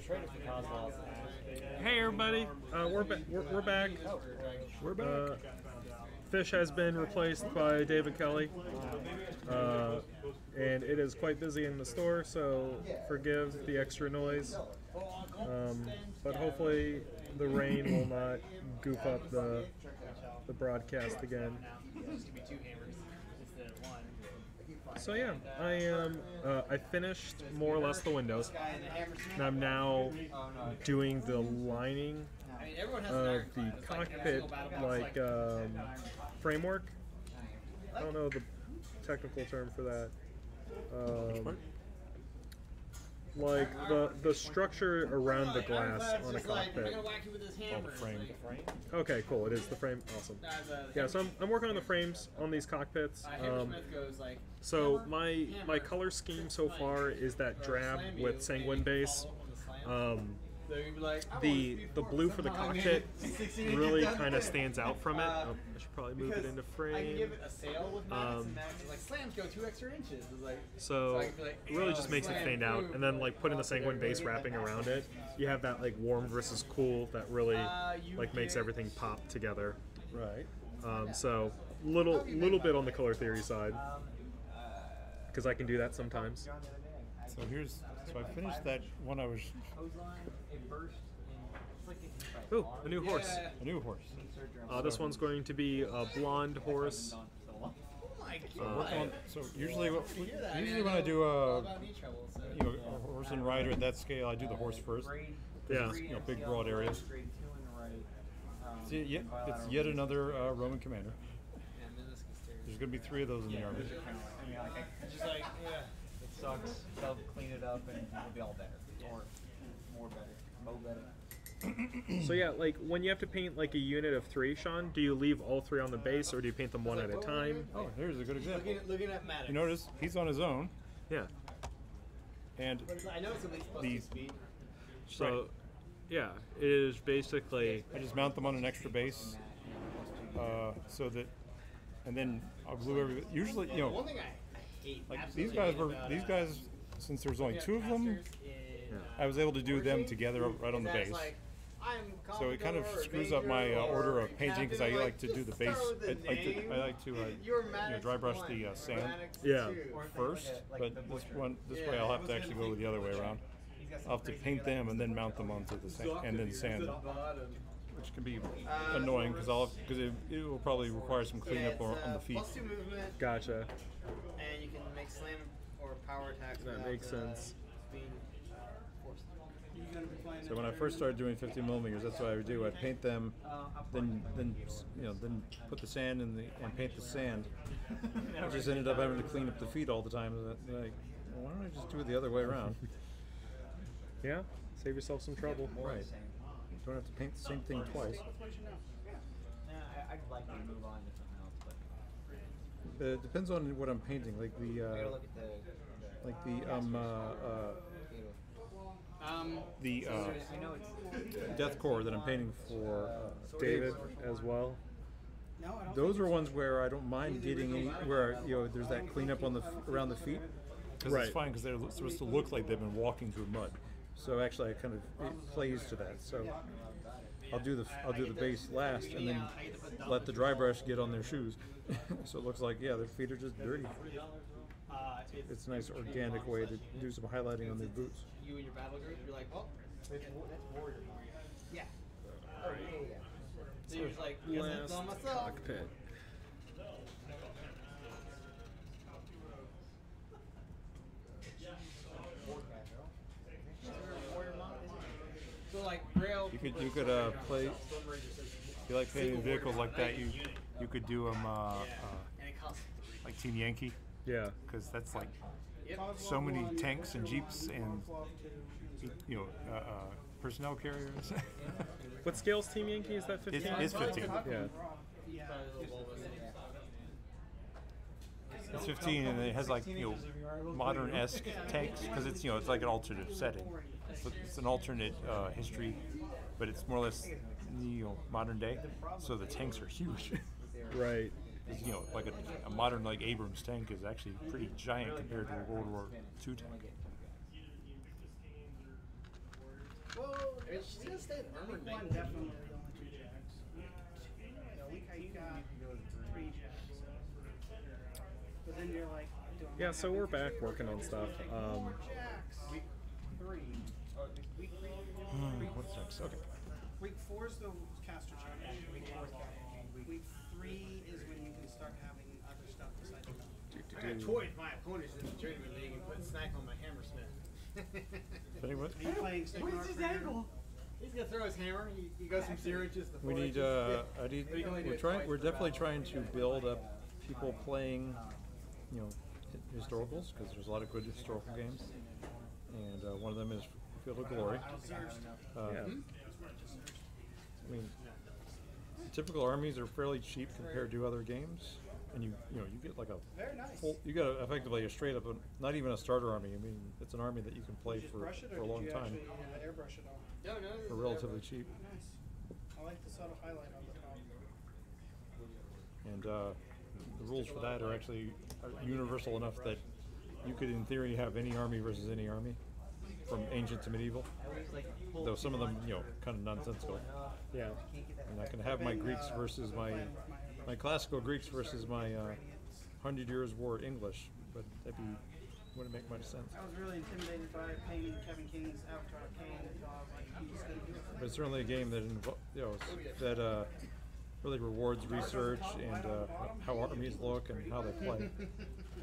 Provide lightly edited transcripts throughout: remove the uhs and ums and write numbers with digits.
Hey everybody, we're back. We're back. Fish has been replaced by David Kelly, and it is quite busy in the store, so forgive the extra noise. But hopefully the rain will not goof up the broadcast again. So yeah, I finished more or less the windows, and I'm now doing the lining of the cockpit, like framework. I don't know the technical term for that. Like the structure around the glass on a cockpit. Oh, the frame. Okay, cool. It is the frame. Awesome. Yeah, so I'm working on the frames on these cockpits. So my color scheme so far is that drab with sanguine base. The blue for the cockpit really kind of stands out from it. I should probably move it into frame. I can give it a sail with magnets. Like slams go 2 extra inches. So it really just makes it stand out, and then like putting the sanguine base wrapping around it, you have that like warm versus cool that really like makes everything pop together. Right. So little bit on the color theory side, because I can do that sometimes. So I finished that one I was. Ooh, a new horse. A new horse. This one's going to be a blonde horse. So usually when I do a horse and rider at that scale, I do the horse first. Yeah. Big broad areas. It's yet another Roman commander. There's going to be 3 of those in the army. It sucks. They'll clean it up and it'll be all better. Or more better. Mo better. So yeah, like when you have to paint like a unit of 3, Sean, do you leave all 3 on the base or do you paint them one at a time? Oh, here's a good example. Looking at Maddox. You notice he's on his own. Yeah. I And know it's at least plus speed. So yeah, it is basically. I just mount them on an extra base, so that, and then I'll glue everything. Usually, One thing I hate. like these guys, since there's only 2 of them, I was able to do them together right on the base. So it kind of screws up my order of painting because I like to do the base. I like to dry brush the sand first, but this way I'll have to actually go the other way around. I'll have to paint them and then mount them onto the sand and then sand them, which can be annoying because it will probably require some cleanup on the feet. +2 movement. Gotcha. And you can make slam or power attacks. That makes sense. Being forced. So when I first started doing 50 millimeters, that's what I would do. I'd paint them, then put the sand in and paint the sand. I just ended up having to clean up the feet all the time. Like, well, why don't I just do it the other way around? Yeah, save yourself some trouble. Right. You don't have to paint the same thing twice. I'd like to move on to something else, but It depends on what I'm painting. Like I gotta look at the Death Core that I'm painting for David as well. Those are ones where I don't mind getting where there's that cleanup on around the feet, because it's fine because they're supposed to look like they've been walking through mud. So actually, it plays to that. So I'll do the base last and then let the dry brush get on their shoes, so it looks like their feet are just dirty. It's a nice organic way to do some highlighting on their boots. You and your battle group, you're like, well, that's warrior. Yeah. So you're just like, Last on myself. cockpit. So like Grail. You could play. If you like painting vehicles like that, you could do them like Team Yankee. Yeah. Because that's like so many tanks and jeeps and personnel carriers. What scale's Team Yankee? Is that 15? It's 15. Yeah. It's 15, and it has like modern-esque tanks because it's like an alternate setting. It's an alternate history, but it's more or less modern day. So the tanks are huge. Right. Like a modern like Abrams tank is actually pretty giant compared to a World War II tank. Well, she's gonna stay in armor. Week 1 definitely the only 2 jacks. Yeah, week 8 you got 3 jacks. But then you're like, Yeah, so we're back working on stuff. Week 3. Week 3. What's next? Okay. Week 4 is the caster change. Week 3 is when you can start having other stuff besides your I got toyed my opponents in the Journeyman League and put snack on my hammersmith. Anyway, Are you playing Stick Where's his ankle? He's gonna throw his hammer. He goes from 0 inches to 4 we need. inches. I need. We're definitely trying to build up people playing, you know, historicals, because there's a lot of good historical games, and one of them is Field of Glory. I mean, typical armies are fairly cheap compared to other games, and you get like a full, you get effectively a straight up, not even a starter army. I mean, it's an army that you can play for a long time airbrush it on? for relatively cheap. Nice. I like the subtle highlight on the top. And the rules for that are actually universal enough that you could, in theory, have any army versus any army, from ancient to medieval. Though some of them, kind of nonsensical. Yeah. And I can have my Greeks versus my classical Greeks versus my 100 Years' War English, but wouldn't make much sense. I was really intimidated by painting Kevin King's Avatar Kane until I was like, he's gonna do it. But it's certainly a game that really rewards research and how armies look and how they play.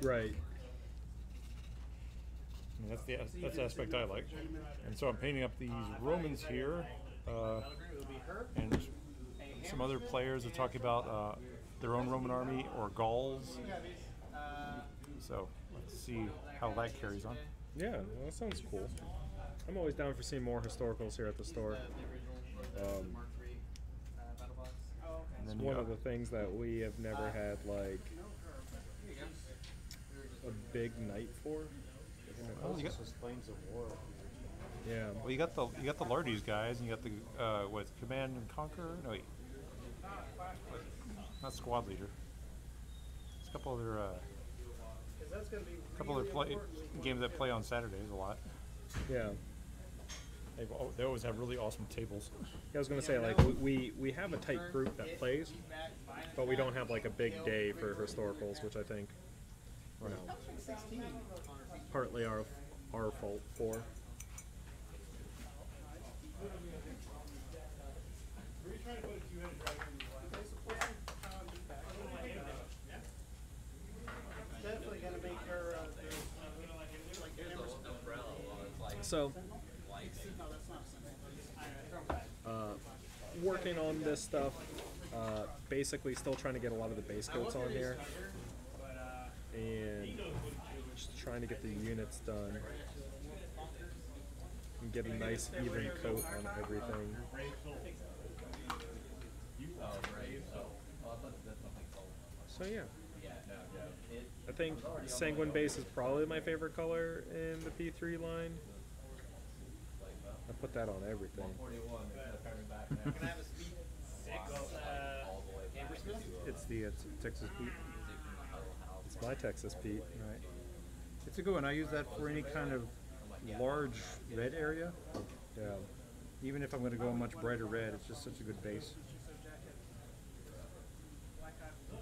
Right. And that's the aspect I like. And so I'm painting up these Romans here, and some other players are talking about their own Roman army or Gauls. So let's see how that carries on. Yeah, well, that sounds cool. I'm always down for seeing more historicals here at the store. And It's then one of the things that we have never had, like, a big night for. Oh, you got Flames of War. Yeah. well, you got the Lardes guys, and you got the Command and Conquer. No, wait, not Squad Leader. There's a couple other games that play on Saturdays a lot. Yeah. They always have really awesome tables. I was gonna say, like, we have a tight group that plays, but we don't have like a big day for historicals, which I think, partly our fault for. Definitely gonna make her So, working on this stuff, basically still trying to get a lot of the base coats on here, and just trying to get the units done and get a nice even coat on everything. So yeah, I think Sanguine base is probably my favorite color in the P3 line. I put that on everything. Can I have a speed 6 hammersmith? It's Texas Pete. It's my Texas Pete. Right. It's a good one. I use that for any kind of large red area. Yeah. Even if I'm going to go much brighter red, it's just such a good base.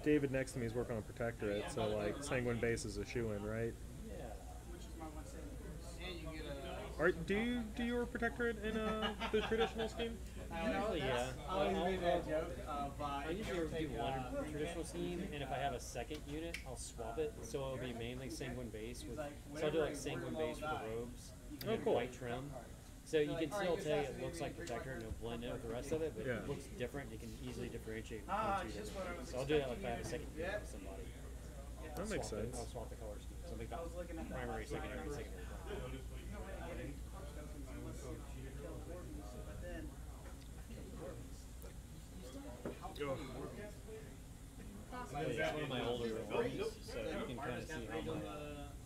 David next to me is working on Protectorate, so like Sanguine base is a shoe-in, right? Do your Protectorate in the traditional scheme? Usually, yeah. I usually do one traditional scheme, and if I have a second unit, I'll swap it. So it'll be mainly Sanguine base with. So I'll do like Sanguine base with the robes and cool. white trim. So you can still tell it looks like Protector and it'll blend in with the rest of it, but Yeah. it looks different. You can easily differentiate between two different. So I'll do that if I have a second unit with somebody. That makes sense. I'll swap the color scheme. So make that primary, secondary, secondary. It's one of my older ones, so you can kind of see how my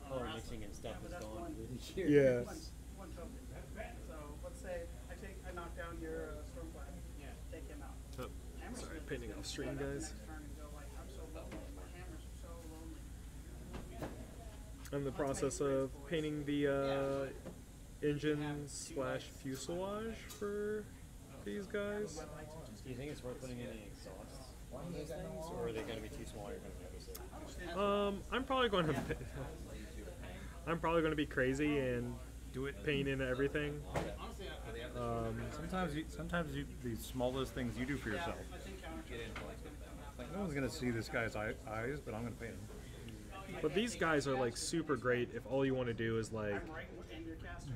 color mixing and stuff has gone through the years. Yes. So let's say I knock down your Stormblade. Yeah. Take him out. Oh, sorry, painting off stream, guys. I'm in the process of painting the engine slash fuselage for these guys. Do you think it's worth putting any exhausts on those things, or are they going to be too small? You're going to notice it. I'm probably going to be crazy and do it paint into everything. Sometimes the smallest things you do for yourself. Like no one's gonna see this guy's eyes, but I'm gonna paint him. But these guys are like super great if all you want to do is like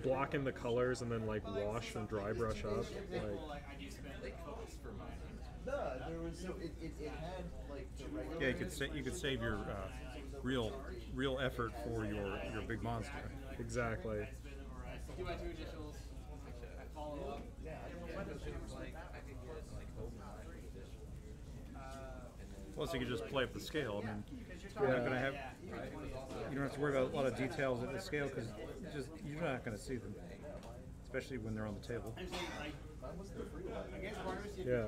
block in the colors and then like wash and dry brush up. Like, yeah, you could save your real effort for your big monster. Exactly. Plus, you could just play up the scale. I mean, you're not gonna have. You don't have to worry about a lot of details at the scale because you're not going to see them, especially when they're on the table. Yeah.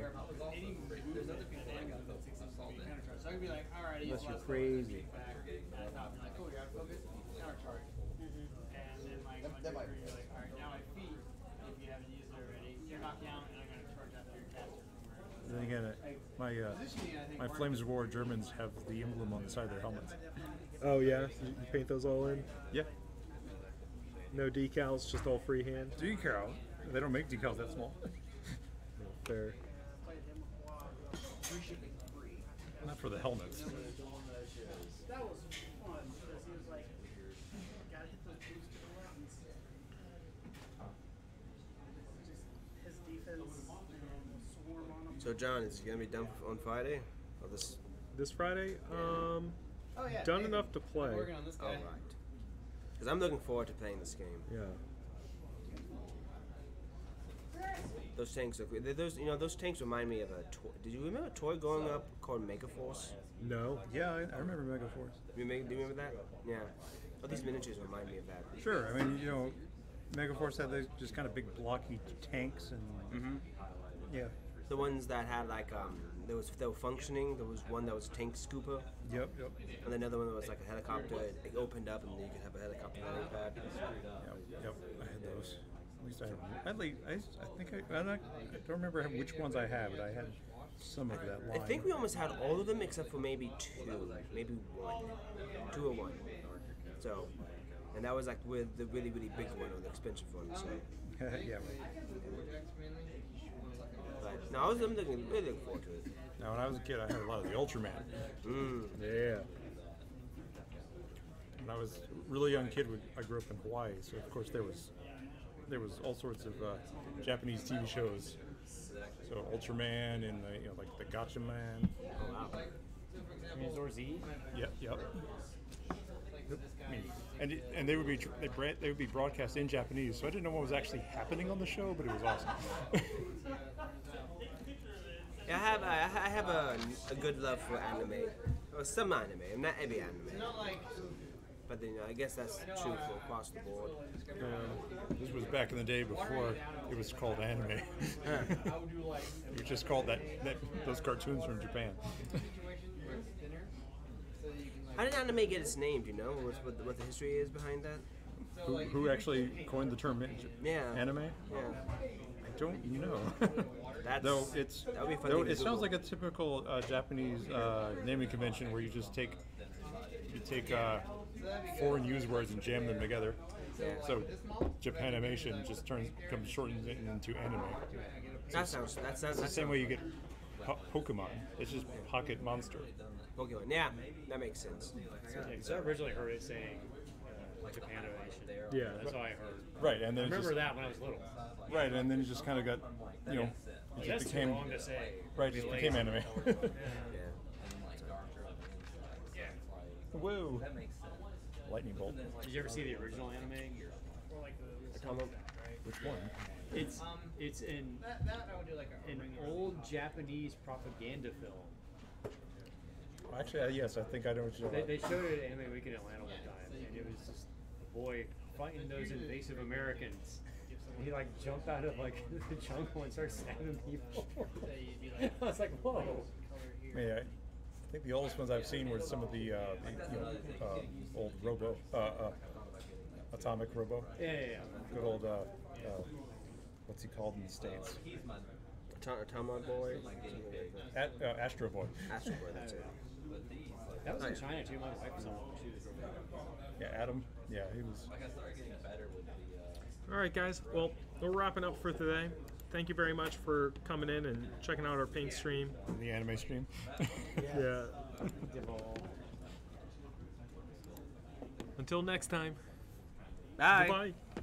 Unless you're crazy. Then again, my Flames of War Germans have the emblem on the side of their helmets. Oh yeah, you paint those all in? Yeah. No decals, just all freehand? Decal? They don't make decals that small. Fair. Not for the helmets. That was fun because he was like, gotta hit those booster buttons. Just his defense and swarm on him. So John, is it gonna be done on Friday? Or This Friday? Oh, yeah, Done enough to play. Working on this guy. Oh, right. Because I'm looking forward to playing this game. Yeah. Those tanks, those tanks remind me of a toy. Did you remember a toy growing up called Megaforce? No. Yeah, I remember Megaforce. Do you remember that? Yeah. Oh, these miniatures remind me of that. Sure. I mean, Megaforce had those just kind of big blocky tanks and yeah. The ones that had like they were functioning. There was one that was tank scooper. Yep. And another one that was like a helicopter. It opened up and then you could have a helicopter landing pad. Yep. I had those. At least I don't remember which ones I had, but I had some of that line. I think we almost had all of them except for maybe maybe one, 2 or 1. So, and that was like with the really big one or the expensive one. So. Yeah. But no, I'm really looking forward to it. Now, when I was a kid, I had a lot of the Ultraman. Yeah. When I was a really young kid, I grew up in Hawaii, so of course there was all sorts of Japanese TV shows. So Ultraman and like the Gotcha Man. Oh, wow. Mizor Z? Yep. And they would be broadcast in Japanese, so I didn't know what was actually happening on the show, but it was awesome. Yeah, I have a good love for anime, or some anime, not every anime. But I guess that's true for across the board. This was back in the day before it was called anime. It was just called those cartoons from Japan. How did anime get its name? Do you know what the history is behind that? Who actually coined the term anime? Yeah. I don't know. It sounds like a typical Japanese naming convention where you take foreign use words and jam them together. Yeah. So Japanimation just comes shortened into anime. That sounds. It's the same way you get Pokemon. It's just Pocket Monster. Pokemon. Yeah, that makes sense. So I originally heard it saying Japanimation. Yeah. That's all I heard. Right, and then I remember that when I was little. Right, and then it just kind of got, it That's just became wrong to say. right. It just became anime. Yeah. Whoa! Lightning bolt. Did you ever see the original anime? Which one? It's an old Japanese propaganda film. Actually, yes, I think I know what you're talking They showed it at Anime Week in Atlanta one time, and it was just a boy fighting those invasive Americans. And he jumped out of the jungle and started stabbing people. I was like, whoa. Yeah, I think the oldest ones I've seen were some of the old Atomic Robo. Yeah. Good old, what's he called in the States? Tama Boy. Astro Boy. Astro Boy, that's it. That was in China too. My wife was on it. Yeah, Adam. Yeah, he was. All right, guys. Well, we're wrapping up for today. Thank you very much for coming in and checking out our paint stream. The anime stream. Yeah. Until next time. Bye. Bye-bye.